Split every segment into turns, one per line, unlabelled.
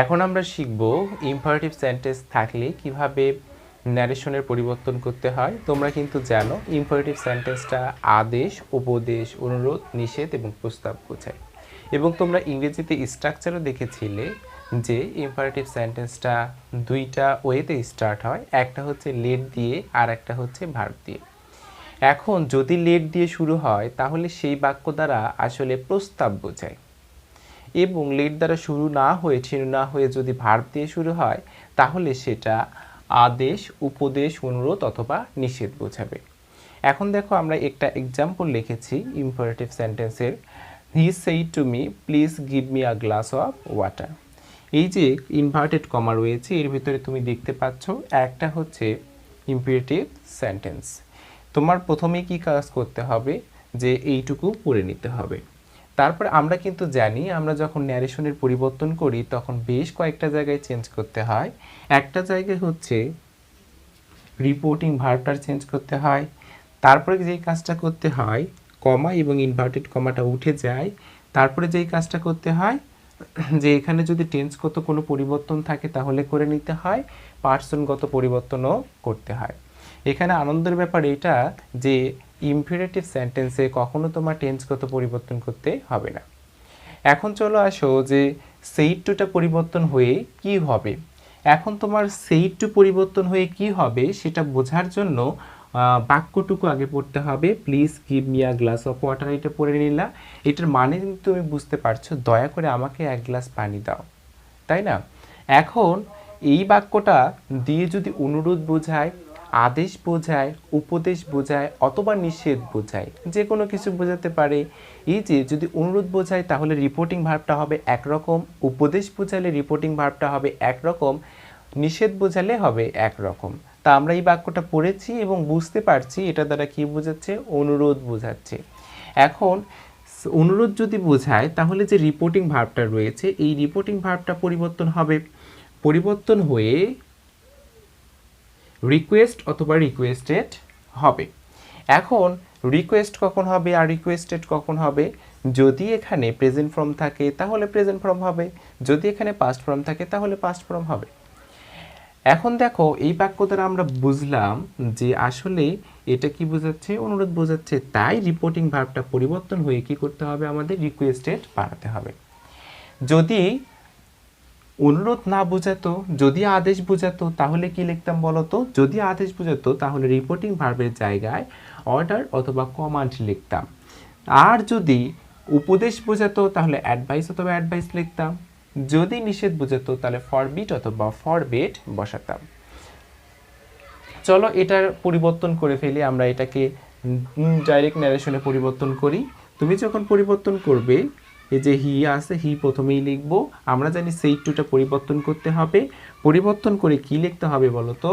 এখন আমরা শিখব ইম্পারেটিভ সেন্টেন্স থাকলে কিভাবে ন্যারেশনের পরিবর্তন করতে হয়। তোমরা কিন্তু জানো ইম্পারেটিভ সেন্টেন্সটা আদেশ, উপদেশ, অনুরোধ, নিষেধ এবং প্রস্তাব বোঝায়। এবং তোমরা ইংরেজিতে স্ট্রাকচারও দেখেছিলে যে ইম্পারেটিভ সেন্টেন্সটা দুইটা ওয়েতে স্টার্ট হয়, একটা হচ্ছে লেট দিয়ে আর একটা হচ্ছে ভার্ব দিয়ে। এখন যদি লেট দিয়ে শুরু হয় তাহলে সেই বাক্য দ্বারা আসলে প্রস্তাব বোঝায়, এবং লেট দ্বারা শুরু না হয়ে যদি ভার্ব দিয়ে শুরু হয় তাহলে সেটা আদেশ, উপদেশ, অনুরোধ অথবা নিষেধ বোঝাবে। এখন দেখো আমরা একটা এক্সাম্পল লিখেছি ইম্পারেটিভ সেন্টেন্সের। He said to me please give me a glass of water. এই যে ইনভার্টেড কমা রয়েছে এর ভিতরে তুমি দেখতে পাচ্ছ একটা হচ্ছে ইম্পারেটিভ সেন্টেন্স। তোমার প্রথমে কি কাজ করতে হবে যে এইটুকু পড়ে নিতে হবে। তারপর আমরা কিন্তু জানি আমরা যখন ন্যারেশনের পরিবর্তন করি তখন বেশ কয়েকটা জায়গায় চেঞ্জ করতে হয়। একটা জায়গায় হচ্ছে রিপোর্টিং ভার্বটার চেঞ্জ করতে হয়। তারপরে যেই কাজটা করতে হয় কমা এবং ইনভার্টেড কমাটা উঠে যায়। তারপরে যেই কাজটা করতে হয় যে এখানে যদি টেন্সগত কোনো পরিবর্তন থাকে তাহলে করে নিতে হয়, পার্সনগত পরিবর্তনও করতে হয়। এখানে আনন্দের ব্যাপার এটা যে ইম্পারেটিভ সেন্টেন্সে কখনো তোমার টেন্সগত পরিবর্তন করতে হবে না। এখন চলো আসো যে সেইড টুটা পরিবর্তন হয়ে কি হবে। এখন তোমার সেইড টু পরিবর্তন হয়ে কি হবে সেটা বোঝার জন্য বাক্যটুকু আগে পড়তে হবে। Please give me a glass of water, এটা পড়ে নিলা। এটার মানে কিন্তু তুমি বুঝতে পারছো, দয়া করে আমাকে এক গ্লাস পানি দাও, তাই না? এখন এই বাক্যটা দিয়ে যদি অনুরোধ বোঝায়, আদেশ বোঝায়, উপদেশ বোঝায় অথবা নিষেধ বোঝায়, যে কোনো কিছু বোঝাতে পারে। এই যে যদি অনুরোধ বোঝায় তাহলে রিপোর্টিং ভার্বটা হবে একরকম, উপদেশ বোঝালে রিপোর্টিং ভার্বটা হবে একরকম, নিষেধ বোঝালে হবে একরকম। তা আমরা এই বাক্যটা পড়েছি এবং বুঝতে পারছি এটা দ্বারা কি বোঝাচ্ছে, অনুরোধ বোঝাচ্ছে। এখন অনুরোধ যদি বোঝায় তাহলে যে রিপোর্টিং ভার্বটা রয়েছে এই রিপোর্টিং ভার্বটা পরিবর্তন হবে, পরিবর্তন হয়ে রিকোয়েস্ট অথবা রিকোয়েস্টেড হবে। এখন রিকোয়েস্ট কখন হবে আর রিকোয়েস্টেড কখন হবে? যদি এখানে প্রেজেন্ট ফর্ম থাকে তাহলে প্রেজেন্ট ফর্ম হবে, যদি এখানে পাস্ট ফর্ম থাকে তাহলে পাস্ট ফর্ম হবে। এখন দেখো এই বাক্য দ্বারা আমরা বুঝলাম যে আসলে এটা কি বোঝাচ্ছে, অনুরোধ বোঝাচ্ছে। তাই রিপোর্টিং ভার্বটা পরিবর্তন হয়ে কি করতে হবে, আমাদের রিকোয়েস্টেড বানাতে হবে। যদি অনুরোধ না বোঝাতো, যদি আদেশ বোঝাতো তাহলে কি লিখতাম বলো তো? যদি আদেশ বোঝাতো তাহলে রিপোর্টিং ভার্বের জায়গায় অর্ডার অথবা কমান্ড লিখতাম। আর যদি উপদেশ বোঝাতো তাহলে অ্যাডভাইস অথবা অ্যাডভাইস লিখতাম। যদি নিষেধ বোঝাতো তাহলে ফরবিড অথবা ফরবেড বসাতাম। চলো এটার পরিবর্তন করে ফেলি, আমরা এটাকে ডাইরেক্ট ন্যারেশনে পরিবর্তন করি। তুমি যখন পরিবর্তন করবে এই যে হি আছে, হি প্রথমেই লিখব। আমরা জানি সেইড টুটা পরিবর্তন করতে হবে, পরিবর্তন করে কি লিখতে হবে বলো তো?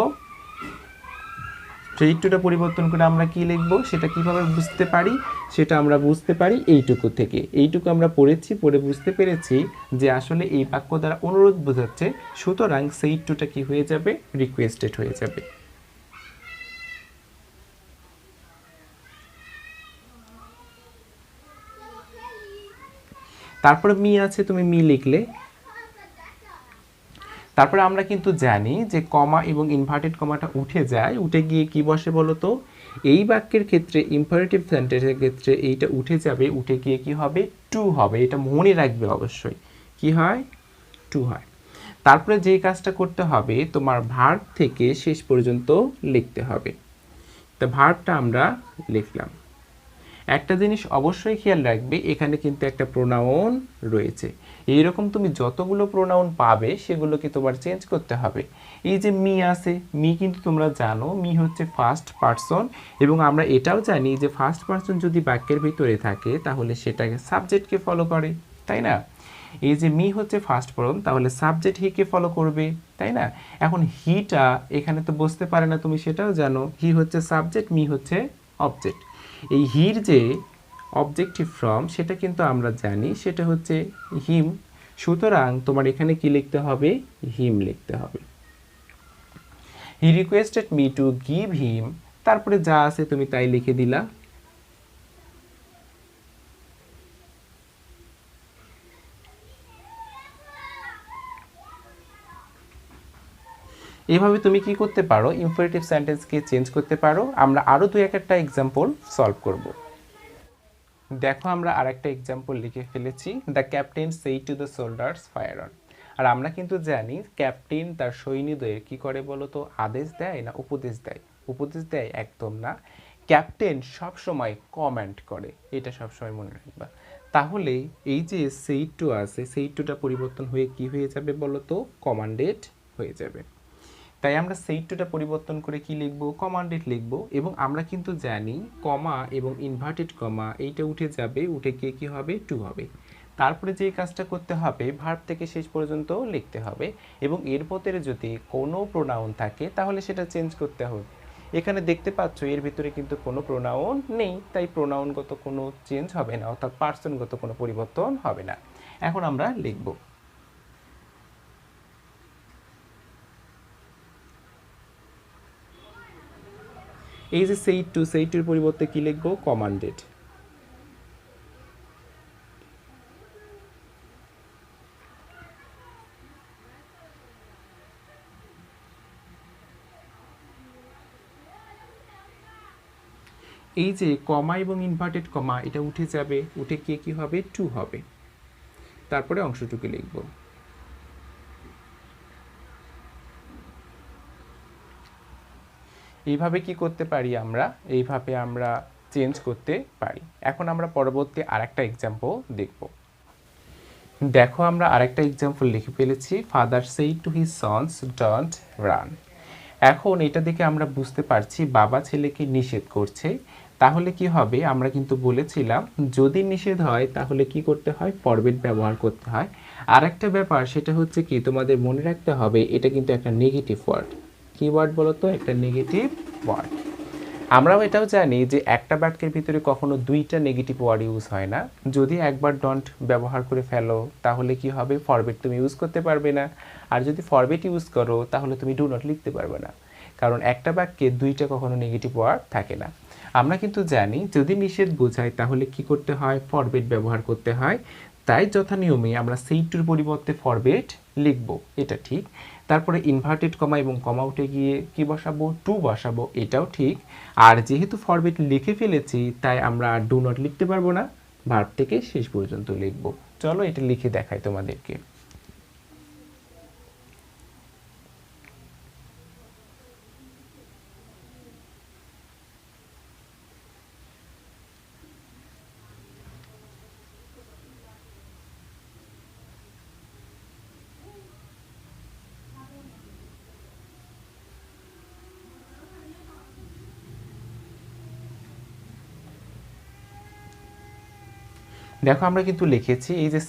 সেইড টুটা পরিবর্তন করে আমরা কি লিখব সেটা কিভাবে বুঝতে পারি? সেটা আমরা বুঝতে পারি এইটুকু থেকে। এইটুকু আমরা পড়েছি, পড়ে বুঝতে পেরেছি যে আসলে এই বাক্য দ্বারা অনুরোধ বোঝাচ্ছে, সুতরাং সেইড টুটা কি হয়ে যাবে, রিকোয়েস্টেড হয়ে যাবে। তারপরে মি আছে, তুমি মি লিখলে। তারপরে আমরা কিন্তু জানি যে কমা এবং ইনভার্টেড কমাটা উঠে যায়, উঠে গিয়ে কি বসে বলো তো? এই বাক্যের ক্ষেত্রে ইম্পারেটিভ সেন্টেন্সের ক্ষেত্রে এইটা উঠে যাবে, উঠে গিয়ে কি হবে, টু হবে। এটা মনে রাখবে অবশ্যই, কি হয়, টু হয়। তারপরে যেই কাজটা করতে হবে তোমার ভার্ব থেকে শেষ পর্যন্ত লিখতে হবে। তো ভার্বটা আমরা লিখলাম। একটা জিনিস অবশ্যই খেয়াল রাখবে, এখানে কিন্তু একটা প্রোনাউন রয়েছে। এইরকম তুমি যতগুলো প্রোনাউন পাবে সেগুলোকে তোমার চেঞ্জ করতে হবে। এই যে মি আছে, মি কিন্তু তোমরা জানো মি হচ্ছে ফার্স্ট পারসন, এবং আমরা এটাও জানি যে ফার্স্ট পারসন যদি বাক্যের ভিতরে থাকে তাহলে সেটাকে সাবজেক্টকে ফলো করে, তাই না? এই যে মি হচ্ছে ফার্স্ট পারসন তাহলে সাবজেক্ট হিকে ফলো করবে, তাই না? এখন হিটা এখানে তো বুঝতে পারে না, তুমি সেটাও জানো। হি হচ্ছে সাবজেক্ট, মি হচ্ছে অবজেক্ট। এই হির যে অবজেক্টিভ ফর্ম সেটা কিন্তু আমরা জানি, সেটা হচ্ছে হিম। সুতরাং তোমার এখানে কি লিখতে হবে, হিম লিখতে হবে। He requested me to give him, তারপরে যা আছে তুমি তাই লিখে দিলা। এভাবে তুমি কি করতে পারো, ইম্পারেটিভ সেন্টেন্সকে চেঞ্জ করতে পারো। আমরা আরও দুই একটা এক্সাম্পল সলভ করব। দেখো আমরা আরেকটা এক্সাম্পল লিখে ফেলেছি, the captain said to the soldiers fire on. আর আমরা কিন্তু জানি ক্যাপ্টেন তার সৈন্যদের কি করে বলো তো, আদেশ দেয় না উপদেশ দেয়? উপদেশ দেয় একদম না, ক্যাপ্টেন সবসময় কমান্ড করে, এটা সবসময় মনে রাখবা। তাহলে এই যে সেই টু আছে, সেই টুটা পরিবর্তন হয়ে কি হয়ে যাবে বলো তো, কমান্ডেড হয়ে যাবে। তাই আমরা সেই টুটা পরিবর্তন করে কি লিখব, কমান্ডেড লিখব। এবং আমরা কিন্তু জানি কমা এবং ইনভার্টেড কমা এইটা উঠে যাবে, উঠে গিয়ে কি হবে, টু হবে। তারপরে যে কাজটা করতে হবে, ভার্ব থেকে শেষ পর্যন্ত লিখতে হবে, এবং এর ভিতরে যদি কোনো প্রোনাউন থাকে তাহলে সেটা চেঞ্জ করতে হবে। এখানে দেখতে পাচ্ছ এর ভিতরে কিন্তু কোনো প্রোনাউন নেই, তাই প্রোনাউনগত কোনো চেঞ্জ হবে না, অর্থাৎ পার্সনগত কোনো পরিবর্তন হবে না। এখন আমরা লিখব, এই যে সেই টু, সেই টুর পরিবর্তে কি লিখবো, কমান্ডেড। এই যে কমা এবং ইনভার্টেড কমা এটা উঠে যাবে, উঠে গিয়ে কি হবে, টু হবে। তারপরে অংশটুকু লিখব। এইভাবে কি করতে পারি আমরা, এইভাবে আমরা চেঞ্জ করতে পারি। এখন আমরা পরবর্তী আরেকটা এক্সাম্পল দেখব। দেখো আমরা আরেকটা এক্সাম্পল লিখে ফেলেছি, father said to his sons don't run. এখন এটা দেখে আমরা বুঝতে পারছি বাবা ছেলেকে নিষেধ করছে। তাহলে কি হবে, আমরা কিন্তু বলেছিলাম যদি নিষেধ হয় তাহলে কি করতে হয়, ফরবিড ব্যবহার করতে হয়। আর একটা ব্যাপার সেটা হচ্ছে কি, তোমাদের মনে রাখতে হবে এটা কিন্তু একটা নেগেটিভ ওয়ার্ড। কি ওয়ার্ড বলো তো, একটা নেগেটিভ ওয়ার্ড। আমরাও এটাও জানি যে একটা বাক্যের ভিতরে কখনো দুইটা নেগেটিভ ওয়ার্ড ইউজ হয় না। যদি একবার ডন্ট ব্যবহার করে ফেলো তাহলে কি হবে, ফরবিট তুমি ইউজ করতে পারবে না। আর যদি ফরবিট ইউজ করো তাহলে তুমি ডু নট লিখতে পারবে না, কারণ একটা বাক্যে দুইটা কখনো নেগেটিভ ওয়ার্ড থাকে না। আমরা কিন্তু জানি যদি নিষেধ বোঝায় তাহলে কি করতে হয়, ফরবিট ব্যবহার করতে হয়। তাই যথা নিয়মে আমরা সেই টুর পরিবর্তে ফরবিট লিখব, এটা ঠিক। তারপরে ইনভার্টেড কমা এবং কমা উঠে গিয়ে কি বসাবো, টু বসাবো, এটাও ঠিক। আর যেহেতু ফরবিট লিখে ফেলেছি তাই আমরা ডু নট লিখতে পারবো না, ভার্ব থেকে শেষ পর্যন্ত লিখব। চলো এটা লিখে দেখাই তোমাদেরকে। দেখো আমরা কিন্তু লিখেছি এই যে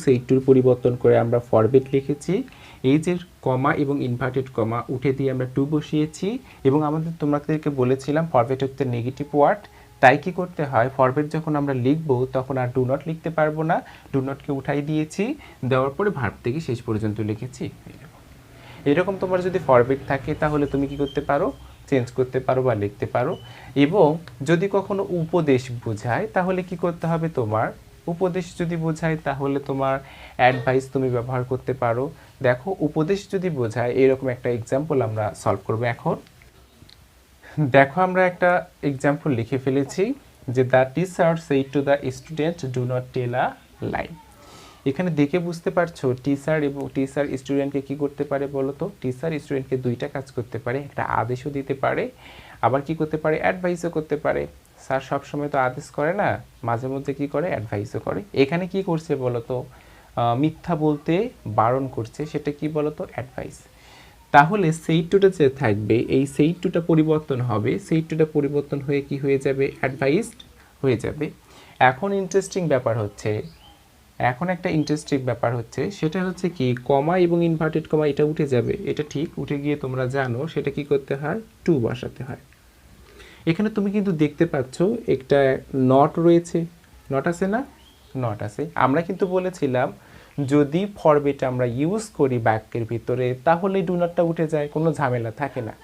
সেই টুর পরিবর্তন করে আমরা ফরবিট লিখেছি। এই যে কমা এবং ইনভার্টেড কমা উঠে দিয়ে আমরা টু বসিয়েছি, এবং তোমাদেরকে বলেছিলাম ফরবিট হচ্ছে নেগেটিভ ওয়ার্ড। তাই কি করতে হয়, ফরবিট যখন আমরা লিখব তখন আর ডু নট লিখতে পারবো না, ডু নটকে উঠাই দিয়েছি, দেওয়ার পরে ভার্ব থেকে শেষ পর্যন্ত লিখেছি। এরকম তোমার যদি ফরবিট থাকে তাহলে তুমি কি করতে পারো, চেঞ্জ করতে পারো বা লিখতে পারো। এবং যদি কখনো উপদেশ বোঝায় তাহলে কি করতে হবে, তোমার উপদেশ যদি বোঝায় তাহলে তোমার অ্যাডভাইস তুমি ব্যবহার করতে পারো। দেখো উপদেশ যদি বোঝায় এরকম একটা এক্সাম্পল আমরা সলভ করব। এখন দেখো আমরা একটা এক্সাম্পল লিখে ফেলেছি যে the teacher said to the student do not tell a lie. এখানে দেখে বুঝতে পারছো টিচার এবং টিচার স্টুডেন্টকে কি করতে পারে বলো তো, টিচার স্টুডেন্টকে দুইটা কাজ করতে পারে, একটা আদেশও দিতে পারে, আবার কি করতে পারে, অ্যাডভাইসও করতে পারে। স্যার সবসময় তো আদেশ করে না, মাঝে মধ্যে কি করে, অ্যাডভাইসও করে। এখানে কি করছে বলো তো, মিথ্যা বলতে বারণ করছে, সেটা কি বলো তো, অ্যাডভাইস। তাহলে সেই টুটা যে থাকবে, এই সেই টুটা পরিবর্তন হবে, সেই টুটা পরিবর্তন হয়ে কি হয়ে যাবে, অ্যাডভাইসড হয়ে যাবে। এখন ইন্টারেস্টিং ব্যাপার হচ্ছে, এখন একটা ইন্টারেস্টিং ব্যাপার হচ্ছে সেটা হচ্ছে কি, কমা এবং ইনভার্টেড কমা এটা উঠে যাবে, এটা ঠিক, উঠে গিয়ে তোমরা জানো সেটা কি করতে হয়, টু বসাতে হয়। এখানে তুমি কিন্তু দেখতে পাচ্ছ একটা নট রয়েছে, নট আছে না, নট আছে। আমরা কিন্তু বলেছিলাম যদি ফরবিট আমরা ইউজ করি বাক্যের ভিতরে তাহলে ডু নটটা উঠে যায়, কোনো ঝামেলা থাকে না।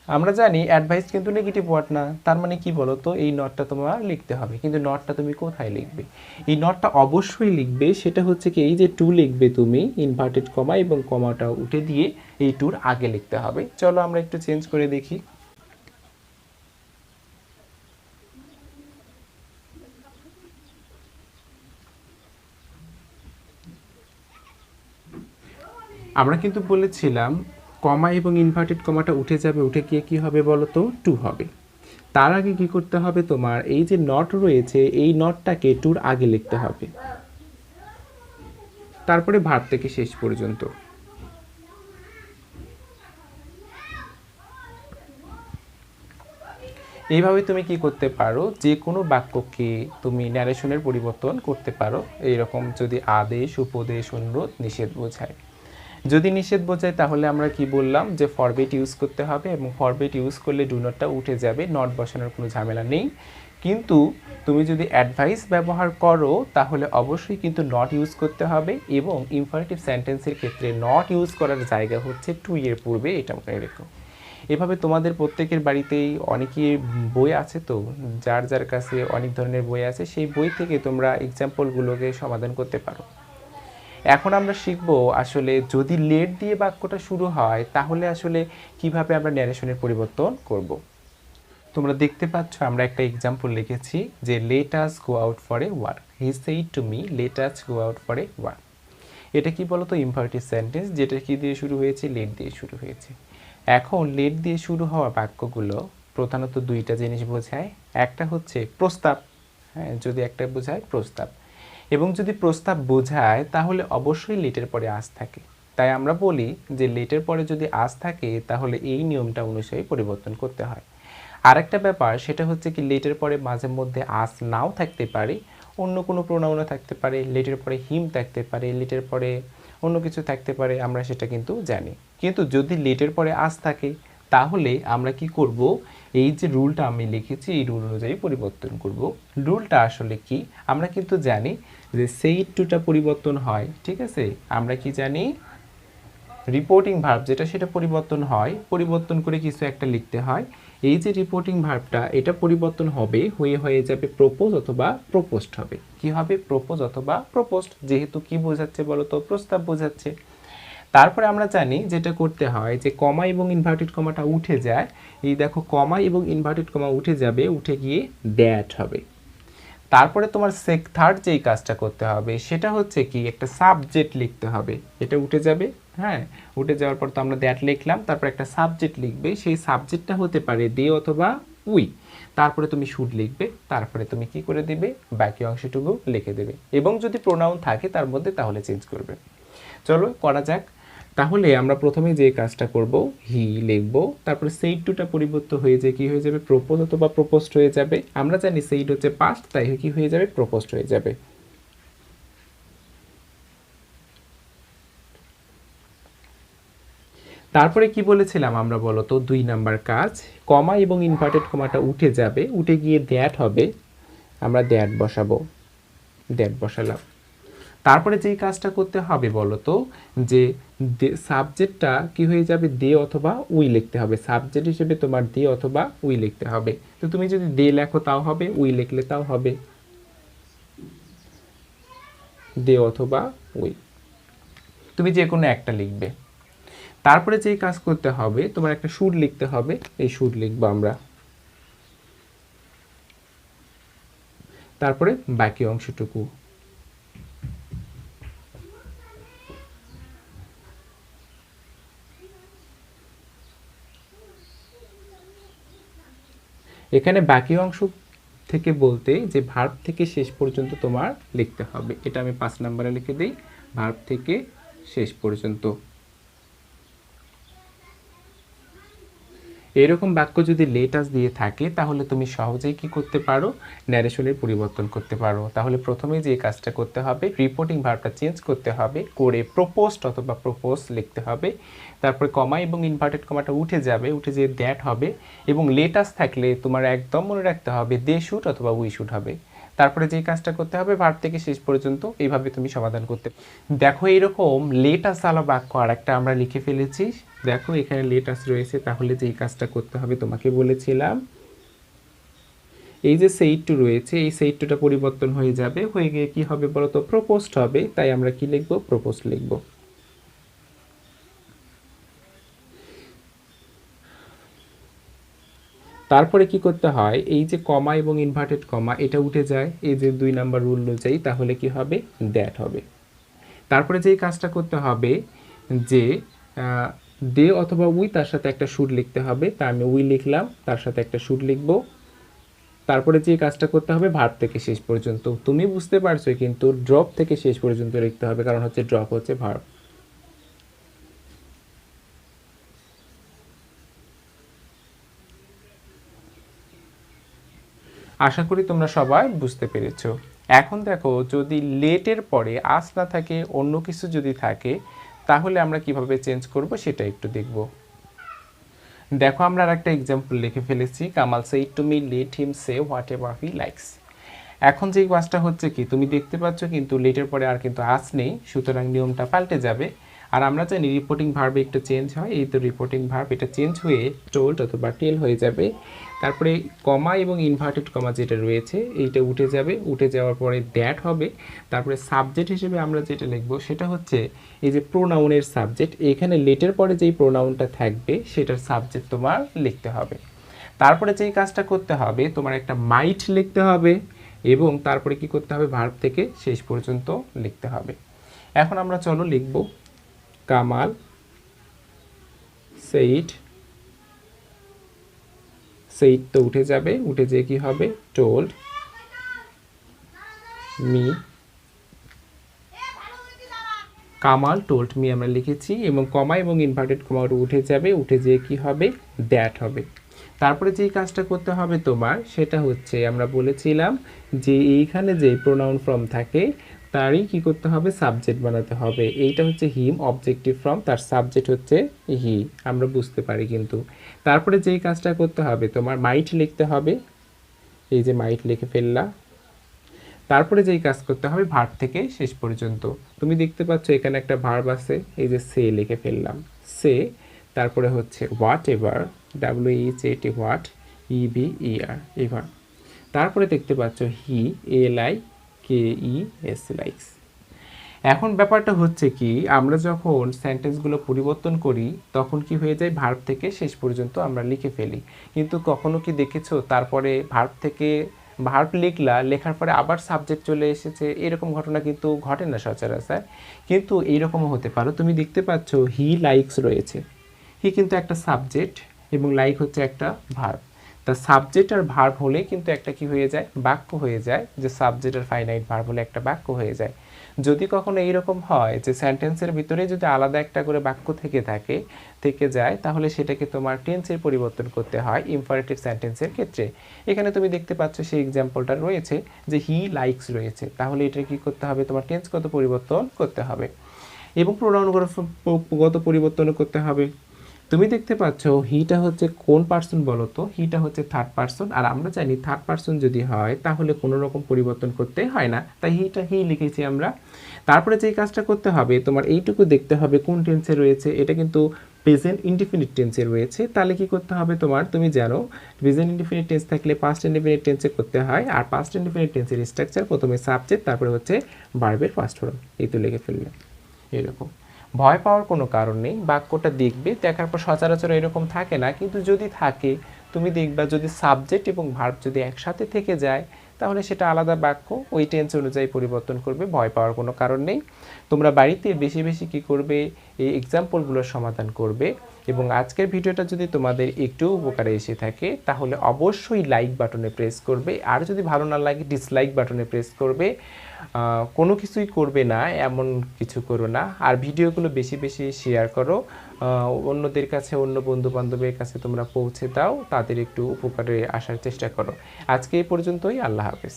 আমরা জানি অ্যাডভাইস কিন্তু নেগেটিভ ওয়ার্ড না, তার মানে কি বলো তো, এই নটটা তোমার লিখতে হবে, কিন্তু নটটা তুমি কোথায় লিখবে? এই নটটা অবশ্যই লিখবে, সেটা হচ্ছে কি, এই যে টু লিখবে তুমি ইনভার্টেড কমা এবং কমাটা উঠে দিয়ে এই টুর আগে লিখতে হবে। চলো আমরা একটু চেঞ্জ করে দেখি। আমরা কিন্তু বলেছিলাম কমা এবং ইনভার্টেড কমাটা উঠে যাবে, উঠে গিয়ে কি হবে বলো তো, টু হবে। তার আগে কি করতে হবে, তোমার এই যে নট রয়েছে এই নটটাকে টুর আগে লিখতে হবে, তারপরে ভার্ব থেকে শেষ পর্যন্ত। এইভাবে তুমি কি করতে পারো, যে কোনো বাক্যকে তুমি ন্যারেশনের পরিবর্তন করতে পারো, এইরকম যদি আদেশ, উপদেশ, অনুরোধ, নিষেধ বোঝায়। যদি নিষেধ বোঝায় তাহলে আমরা কি বললাম, যে ফরবিট ইউজ করতে হবে, এবং ফরবিট ইউজ করলে ডু নটটা উঠে যাবে, নট বসানোর কোনো ঝামেলা নেই। কিন্তু তুমি যদি অ্যাডভাইস ব্যবহার করো তাহলে অবশ্যই কিন্তু নট ইউজ করতে হবে, এবং ইমপারেটিভ সেন্টেন্সের ক্ষেত্রে নট ইউজ করার জায়গা হচ্ছে টু এর পূর্বে, এটা মনে রেখো। এভাবে তোমাদের প্রত্যেকের বাড়িতেই অনেকই বই আছে, তো যার যার কাছে অনেক ধরনের বই আছে, সেই বই থেকে তোমরা এক্সাম্পলগুলোকে সমাধান করতে পারো। এখন আমরা শিখব আসলে যদি লেট দিয়ে বাক্যটা শুরু হয় তাহলে আসলে কিভাবে আমরা ন্যারেশনের পরিবর্তন করব। তোমরা দেখতে পাচ্ছ আমরা একটা এক্সাম্পল লিখেছি, যে let us go out for a walk, he said to me let us go out for a walk. এটা কি বলতো, ইম্পারেটিভ সেন্টেন্স, যেটা কি দিয়ে শুরু হয়েছে, লেট দিয়ে শুরু হয়েছে। এখন লেট দিয়ে শুরু হওয়া বাক্যগুলো প্রধানত দুইটা জিনিস বোঝায়, একটা হচ্ছে প্রস্তাব, হ্যাঁ, যদি একটা বোঝায় প্রস্তাব, এবং যদি প্রস্তাব বোঝায় তাহলে অবশ্যই লেটের পরে আস থাকে। তাই আমরা বলি যে লেটের পরে যদি আস থাকে তাহলে এই নিয়মটা অনুযায়ী পরিবর্তন করতে হয়। আরেকটা ব্যাপার সেটা হচ্ছে কি, লেটের পরে মাঝে মধ্যে আস নাও থাকতে পারে, অন্য কোনো প্রোনাউনও থাকতে পারে, লেটের পরে হিম থাকতে পারে, লেটের পরে অন্য কিছু থাকতে পারে, আমরা সেটা কিন্তু জানি। কিন্তু যদি লেটের পরে আস থাকে তাহলে আমরা কি করব, এই যে রুলটা আমি লিখেছি এই রুল অনুযায়ী পরিবর্তন করব। রুলটা আসলে কি, আমরা কিন্তু জানি যে সেইড টুটা পরিবর্তন হয়, ঠিক আছে, আমরা কি জানি, রিপোর্টিং ভার্ব যেটা সেটা পরিবর্তন হয়, পরিবর্তন করে কিছু একটা লিখতে হয়। এই যে রিপোর্টিং ভার্বটা এটা পরিবর্তন হবে, হয়ে যাবে প্রপোজ অথবা প্রপোস্ট হবে। কি হবে, প্রপোজ অথবা প্রপোস্ট, যেহেতু কি বোঝাচ্ছে বলো তো, প্রস্তাব বোঝাচ্ছে। তারপরে আমরা জানি যেটা করতে হয়, যে কমা এবং ইনভার্টেড কমাটা উঠে যায়, এই দেখো কমা এবং ইনভার্টেড কমা উঠে যাবে, উঠে গিয়ে দ্যাট হবে। তারপরে তোমার থার্ড যেই কাজটা করতে হবে সেটা হচ্ছে কি, একটা সাবজেক্ট লিখতে হবে, এটা উঠে যাবে, হ্যাঁ, উঠে যাওয়ার পর তো আমরা দ্যাট লিখলাম, তারপর একটা সাবজেক্ট লিখবে, সেই সাবজেক্টটা হতে পারে দে অথবা উই, তারপরে তুমি শুড লিখবে, তারপরে তুমি কি করে দিবে, বাকি অংশটুকু লিখে দেবে, এবং যদি প্রোনাউন থাকে তার মধ্যে তাহলে চেঞ্জ করবে। চলো করা যাক। তাহলে আমরা প্রথমে যে কাজটা করব, হি লিখব, তারপরে সেইড টুটা পরিবর্তন হয়ে যায়, কি হয়ে যাবে, প্রপোজ অথবা প্রপোস্ট হয়ে যাবে। আমরা জানি সেইড হচ্ছে পাস্ট, তাই কি হয়ে যাবে, প্রপোস্ট হয়ে যাবে। তারপরে কি বলেছিলাম আমরা বলো তো, 2 নাম্বার কাজ, কমা এবং ইনভার্টেড কমাটা উঠে যাবে, উঠে গিয়ে দ্যাট হবে, আমরা দ্যাট বসাবো, দ্যাট বসালাম। তারপরে যেই কাজটা করতে হবে বলো তো, যে সাবজেক্টটা কি হয়ে যাবে, দে অথবা উই লিখতে হবে, সাবজেক্ট হিসেবে তোমার দে অথবা উই লিখতে হবে। তো তুমি যদি দে লেখো তাও হবে, উই লিখলে তাও হবে, দে অথবা উই, তুমি যে কোনো একটা লিখবে। তারপরে যেই কাজ করতে হবে, তোমার একটা শুড লিখতে হবে, এই শুড লিখবো আমরা, তারপরে বাকি অংশটুকু। এখানে বাকি অংশ থেকে বলতে যে ভার্ব থেকে শেষ পর্যন্ত তোমার লিখতে হবে, এটা আমি 5 নম্বরে লিখে দিই, ভার্ব থেকে শেষ পর্যন্ত। এরকম বাক্য যদি লেটাস দিয়ে থাকে তাহলে তুমি সহজেই কি করতে পারো, ন্যারেশনের পরিবর্তন করতে পারো। তাহলে প্রথমে যে কাজটা করতে হবে, রিপোর্টিং ভার্বটা চেঞ্জ করতে হবে, করে প্রপোস্ট অথবা প্রপোজ লিখতে হবে, তারপরে কমা এবং ইনভার্টেড কমাটা উঠে যাবে, উঠে যে দ্যাট হবে, এবং লেটাস থাকলে তোমার একদম মনে রাখতে হবে দে শুড অথবা উই শুড হবে। তারপরে যেই কাজটা করতে হবে ভার্ব থেকে শেষ পর্যন্ত, এইভাবে তুমি সমাধান করতে। দেখো এইরকম লেট আস আলা বাক্য আর একটা আমরা লিখে ফেলেছি। দেখো এখানে লেট আস রয়েছে, তাহলে যেই কাজটা করতে হবে তোমাকে বলেছিলাম, এই যে সেইট টু রয়েছে, এই সেইট টুটা পরিবর্তন হয়ে যাবে, হয়ে গিয়ে কি হবে বলো তো, প্রপোজড হবে। তাই আমরা কি লিখবো, প্রপোজড লিখবো। তারপরে কি করতে হয়, এই যে কমা এবং ইনভার্টেড কমা এটা উঠে যায় এই যে 2 নাম্বার রুল অনুযায়ী, তাহলে কি হবে, দ্যাট হবে। তারপরে যেই কাজটা করতে হবে যে দে অথবা উই, তার সাথে একটা শুড লিখতে হবে। তা আমি উই লিখলাম, তার সাথে একটা শুড লিখব। তারপরে যে কাজটা করতে হবে ভার্ব থেকে শেষ পর্যন্ত, তুমি বুঝতে পারছো, কিন্তু ড্রপ থেকে শেষ পর্যন্ত লিখতে হবে, কারণ হচ্ছে ড্রপ হচ্ছে ভার্ব। আশা করি তোমরা সবাই বুঝতে পেরেছো। এখন দেখো, যদি লেটের পরে আস না থাকে, অন্য কিছু যদি থাকে, তাহলে আমরা কিভাবে চেঞ্জ করব সেটা একটু দেখব। দেখো আমরা আর একটা এক্সাম্পল লিখে ফেলেছি, Kamal said to me let him say what ever he likes. এখন যে কাজটা হচ্ছে কি, তুমি দেখতে পাচ্ছ কিন্তু লেটের পরে আর কিন্তু আস নেই, সুতরাং নিয়মটা পাল্টে যাবে। আর আমরা জানি রিপোর্টিং ভার্বে একটা চেঞ্জ হয়, এই তো রিপোর্টিং ভার্ব, এটা চেঞ্জ হয়ে টোল্ড অথবা টেল হয়ে যাবে। তারপরে কমা এবং ইনভার্টেড কমা যেটা রয়েছে এইটা উঠে যাবে, উঠে যাওয়ার পরে দ্যাট হবে। তারপরে সাবজেক্ট হিসেবে আমরা যেটা লিখব সেটা হচ্ছে এই যে প্রোনাউনের সাবজেক্ট, এখানে লেটের পরে যেই প্রোনাউনটা থাকবে সেটার সাবজেক্ট তোমার লিখতে হবে। তারপরে যেই কাজটা করতে হবে, তোমার একটা মাইট লিখতে হবে, এবং তারপরে কি করতে হবে, ভার্ব থেকে শেষ পর্যন্ত লিখতে হবে। এখন আমরা চলো লিখব, কামাল সেইড, সেইড তো উঠে যাবে, উঠে যেয়ে কি হবে, told me, Kamal told me আমরা লিখেছি, এবং কমা এবং ইনভার্টেড কমা উঠে যাবে, উঠে যেয়ে কি হবে, দ্যাট হবে। তারপরে যেই কাজটা করতে হবে তোমার সেটা হচ্ছে, আমরা বলেছিলাম যে এইখানে যে প্রোনাউন ফর্ম থাকে তারই কি করতে হবে, সাবজেক্ট বানাতে হবে। এইটা হচ্ছে হিম, অবজেক্টিভ ফর্ম, তার সাবজেক্ট হচ্ছে হি, আমরা বুঝতে পারি কিন্তু। তারপরে যেই কাজটা করতে হবে তোমার, মাইট লিখতে হবে, এই যে মাইট লিখে ফেললা। তারপরে যেই কাজ করতে হবে ভার্ব থেকে শেষ পর্যন্ত, তুমি দেখতে পাচ্ছ এখানে একটা ভার্ব আছে, এই যে সে লিখে ফেললাম, সে। তারপরে হচ্ছে what ever, WHAT, what, EVER, ever. তারপরে দেখতে পাচ্ছ হি, LIKES, লাইকস। এখন ব্যাপারটা হচ্ছে কি, আমরা যখন সেন্টেন্সগুলো পরিবর্তন করি তখন কি হয়ে যায়, ভার্ব থেকে শেষ পর্যন্ত আমরা লিখে ফেলি। কিন্তু কখনো কি দেখেছো তারপরে ভার্ব থেকে ভার্ব লিখলা, লেখার পরে আবার সাবজেক্ট চলে এসেছে, এরকম ঘটনা কিন্তু ঘটে না সচরাচর। কিন্তু এইরকমও হতে পারো, তুমি দেখতে পাচ্ছ হি লাইকস রয়েছে, হি কিন্তু একটা সাবজেক্ট এবং লাইক হচ্ছে একটা ভার্ব। তা সাবজেক্ট আর ভার্ব হলে কিন্তু একটা কি হয়ে যায়, বাক্য হয়ে যায়, যে সাবজেক্ট আর ফাইনাইট ভার্ব হলে একটা বাক্য হয়ে যায়। যদি কখনো এইরকম হয় যে সেন্টেন্সের ভিতরে যদি আলাদা একটা করে বাক্য থেকে যায়, তাহলে সেটাকে তোমার টেন্সের পরিবর্তন করতে হয় ইম্পারেটিভ সেন্টেন্সের ক্ষেত্রে। এখানে তুমি দেখতে পাচ্ছ সেই এক্সাম্পলটা রয়েছে যে হি লাইকস রয়েছে, তাহলে এটা কি করতে হবে, তোমার টেন্সগত পরিবর্তন করতে হবে এবং প্রোনাউনগত পরিবর্তন করতে হবে। তুমি দেখতে পাচ্ছ হিটা হচ্ছে কোন পার্সন বলো তো, হিটা হচ্ছে থার্ড পার্সন, আর আমরা জানি থার্ড পার্সন যদি হয় তাহলে কোনো রকম পরিবর্তন করতে হয় না, তাই হিটা হি লিখেছি আমরা। তারপরে যেই কাজটা করতে হবে তোমার, এইটুকু দেখতে হবে কোন টেন্সে রয়েছে, এটা কিন্তু প্রেজেন্ট ইনডিফিনিট টেন্সে রয়েছে। তাহলে কি করতে হবে তোমার, তুমি জানো প্রেজেন্ট ইনডিফিনিট টেন্স থাকলে পাস্ট ইনডিফিনিট টেন্সে করতে হয়, আর পাস্ট ইনডিফিনিট টেন্সের স্ট্রাকচার প্রথমে সাবজেক্ট, তারপরে হচ্ছে ভার্বের ফার্স্ট ফর্ম, এই তো লিখে ফেললে। এরকম ভয় পাওয়ার কোনো কারণ নেই, বাক্যটা দেখবে, দেখার পর সচরাচর এরকম থাকে না, কিন্তু যদি থাকে তুমি দেখবা যদি সাবজেক্ট এবং ভার্ব যদি একসাথে থেকে যায় তাহলে সেটা আলাদা বাক্য, ওই টেন্স অনুযায়ী পরিবর্তন করবে, ভয় পাওয়ার কোনো কারণ নেই। তোমরা বাড়িতে বেশি বেশি কি করবে, এই এক্সাম্পলগুলোর সমাধান করবে। এবং আজকের ভিডিওটা যদি তোমাদের একটু উপকারে এসে থাকে তাহলে অবশ্যই লাইক বাটনে প্রেস করবে, আর যদি ভালো না লাগে ডিসলাইক বাটনে প্রেস করবে। কোনো কিছুই করবে না এমন কিছু করো না, আর ভিডিওগুলো বেশি বেশি শেয়ার করো, অন্যদের কাছে, অন্য বন্ধু বান্ধবের কাছে তোমরা পৌঁছে দাও, তাদের একটু উপকারে আসার চেষ্টা করো। আজকে এই পর্যন্তই, আল্লাহ হাফেজ।